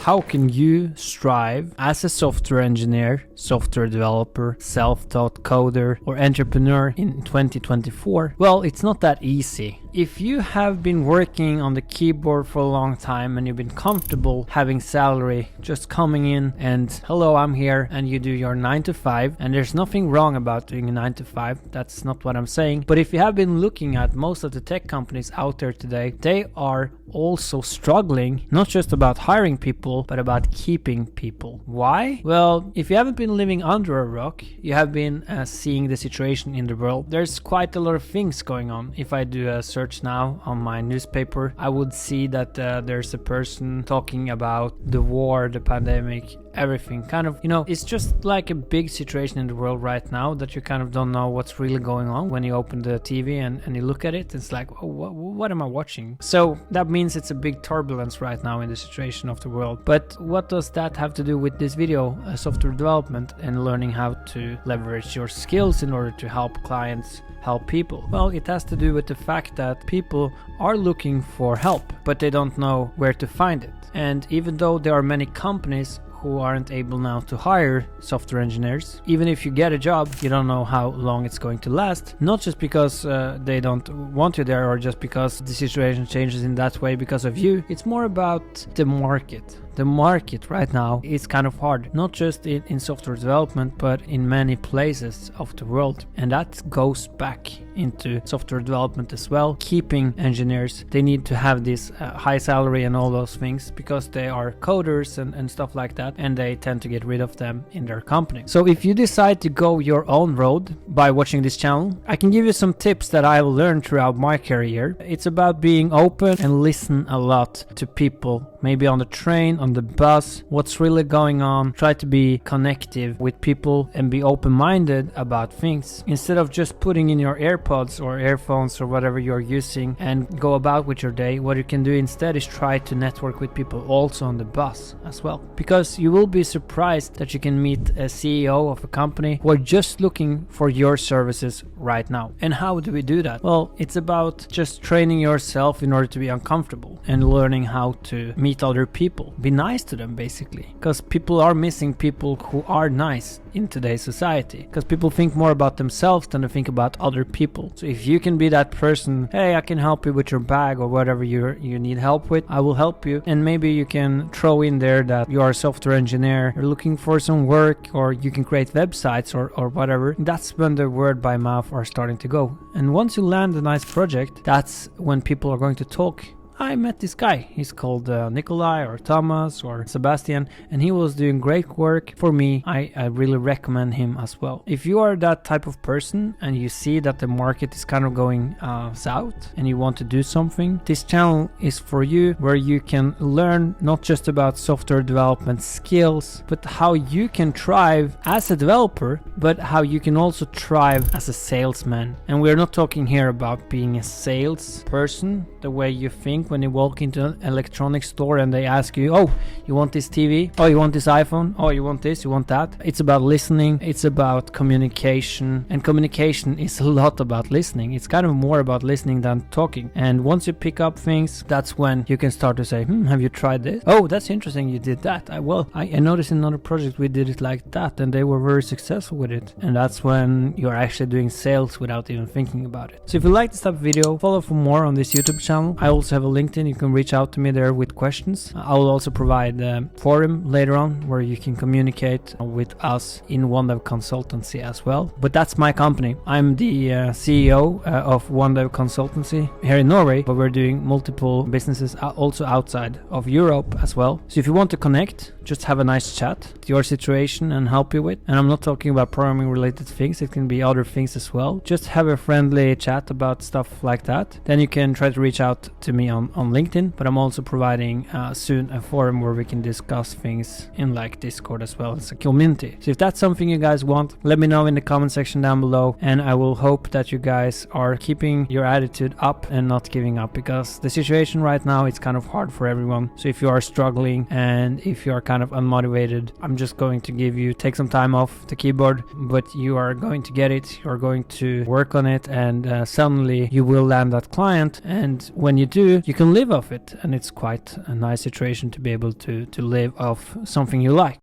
how can you strive as a software engineer, software developer, self-taught coder, or entrepreneur in 2024? Well, it's not that easy. If you have been working on the keyboard for a long time and you've been comfortable having salary just coming in and hello, I'm here, and you do your 9 to 5, and there's nothing wrong about doing a 9 to 5, that's not what I'm saying. But if you have been looking at most of the tech companies out there today, they are also struggling, not just about hiring people, but about keeping people. Why? Well, if you haven't been living under a rock, you have been seeing the situation in the world. There's quite a lot of things going on. If I do a search now on my newspaper, I would see that there's a person talking about the war, the pandemic, everything. Kind of, it's just like a big situation in the world right now that you kind of don't know what's really going on when you open the TV and you look at it. It's like, oh, what am I watching? So that means it's a big turbulence right now in the situation of the world. But what does that have to do with this video, software development and learning how to leverage your skills in order to help clients help people? Well, it has to do with the fact that people are looking for help, but they don't know where to find it. And even though there are many companies who aren't able now to hire software engineers, even if you get a job, you don't know how long it's going to last. Not just because they don't want you there or just because the situation changes in that way because of you. It's more about the market. The market right now is kind of hard, not just in software development, but in many places of the world. And that goes back into software development as well. Keeping engineers, they need to have this high salary and all those things because they are coders and stuff like that, and they tend to get rid of them in their company. So if you decide to go your own road by watching this channel, I can give you some tips that I've learned throughout my career. It's about being open and listen a lot to people, maybe on the train, on the bus, what's really going on. Try to be connective with people and be open-minded about things instead of just putting in your AirPods or earphones or whatever you're using and go about with your day. What you can do instead is try to network with people also on the bus as well, because you will be surprised that you can meet a CEO of a company who are just looking for your services right now. And how do we do that? Well, it's about just training yourself in order to be uncomfortable and learning how to meet other people. Be nice to them, basically, because people are missing people who are nice in today's society, because people think more about themselves than they think about other people. So if you can be that person, hey, I can help you with your bag or whatever you need help with, I will help you. And maybe you can throw in there that you are a software engineer, you're looking for some work, or you can create websites or whatever. That's when the word by mouth are starting to go. And once you land a nice project, that's when people are going to talk. I met this guy, he's called Nikolai or Thomas or Sebastian, and he was doing great work for me. I really recommend him as well. If you are that type of person and you see that the market is kind of going south and you want to do something, this channel is for you, where you can learn not just about software development skills, but how you can thrive as a developer, but how you can also thrive as a salesman. And we're not talking here about being a salesperson the way you think when you walk into an electronics store and they ask you, oh, you want this TV? Oh, you want this iPhone? Oh, you want this? You want that? It's about listening. It's about communication. And communication is a lot about listening. It's kind of more about listening than talking. And once you pick up things, that's when you can start to say, have you tried this? Oh, that's interesting. You did that. I noticed in another project we did it like that and they were very successful with it. And that's when you're actually doing sales without even thinking about it. So if you like this type of video, follow for more on this YouTube channel. I also have a LinkedIn. You can reach out to me there with questions. I will also provide a forum later on where you can communicate with us in OneDev Consultancy as well. But that's my company. I'm the CEO of OneDev Consultancy here in Norway, but we're doing multiple businesses also outside of Europe as well. So if you want to connect, just have a nice chat, your situation, and help you with. And I'm not talking about programming related things. It can be other things as well. Just have a friendly chat about stuff like that. Then you can try to reach out to me on LinkedIn, but I'm also providing soon a forum where we can discuss things in like Discord as well as a community. So if that's something you guys want, let me know in the comment section down below, and I will hope that you guys are keeping your attitude up and not giving up, because the situation right now is kind of hard for everyone. So if you are struggling and if you are kind of unmotivated, I'm just going to take some time off the keyboard, but you are going to get it, you're going to work on it, and suddenly you will land that client. And when you do, you you can live off it, and it's quite a nice situation to be able to live off something you like.